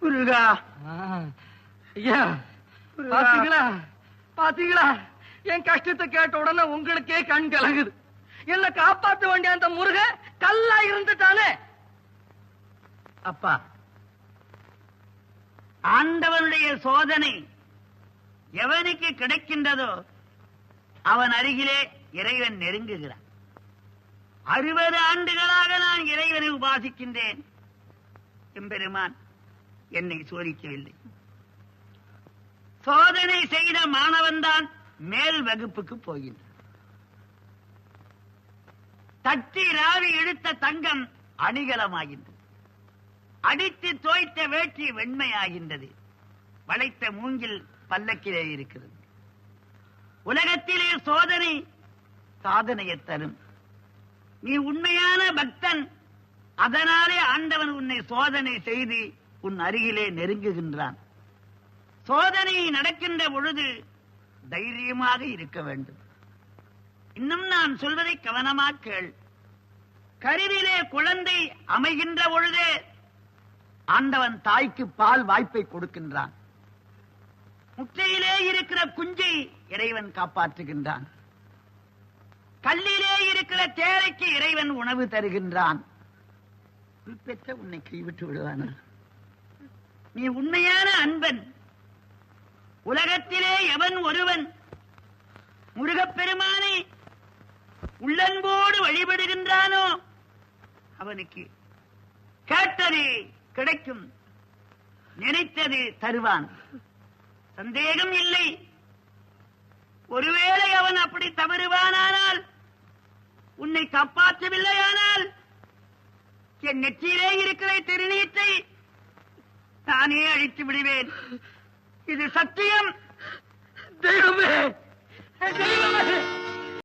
முருகா. ஐயா பாத்தீங்களா பாத்தீங்களா, என் கஷ்டத்தை கேட்ட உடனே உங்களுக்கே கண் கலங்குது. என்ன காப்பாற்ற வேண்டிய அந்த முருக கல்லா இருந்துட்டானே. அப்பா, ஆண்டவனுடைய சோதனை எவனுக்கு கிடைக்கின்றதோ அவன் அருகிலே இறைவன் நெருங்குகிறான். 60 ஆண்டுகளாக நான் இறைவனை உபாசிக்கின்றேன். எம்பெருமான் என்னை சோதிக்கவில்லை. சோதனை செய்த மாணவன் தான் மேல் வகுப்புக்கு போகின்றான். தட்டி ராவி இழுத்த தங்கம் அணிகலமாகின்றது. அடித்து தோய்த்த வேட்டி வெண்மையாகின்றது. வளைத்த மூங்கில் பல்லக்கிலே இருக்கிறது. உலகத்திலே சோதனை சாதனையை தரும். நீ உண்மையான பக்தன், அதனாலே ஆண்டவன் உன்னை சோதனை செய்து உன் அருகிலே நெருங்குகின்றான். சோதனை நடக்கின்ற பொழுது தைரியமாக இருக்க வேண்டும். இன்னும் நான் சொல்வதை கவனமாக கேள். கருவிலே குழந்தை அமைகின்ற பொழுதே ஆண்டவன் தாய்க்கு பால் வாய்ப்பை கொடுக்கின்றான். முட்டையிலே இருக்கிற குஞ்சை இறைவன் காப்பாற்றுகின்றான். கல்லிலே இருக்கிற தேரைக்கு இறைவன் உணவு தருகின்றான். பெற்ற உன்னை கைவிட்டு விடுவானா? நீ உண்மையான அன்பன். உலகத்திலே எவன் ஒருவன் முருகப்பெருமானை உள்ளன்போடு வழிபடுகின்றானோ அவனுக்கு கேட்டது கிடைக்கும், நினைத்தது தருவான். சந்தேகம் இல்லை. ஒருவேளை அவன் அப்படி தவறுவானால், உன்னை காப்பாற்றவில்லையானால், என் நெற்றியிலே இருக்கிற திருநீற்றை நானே அழித்து விடுவேன். இது சத்தியம். தெய்வமே, தெய்வமே.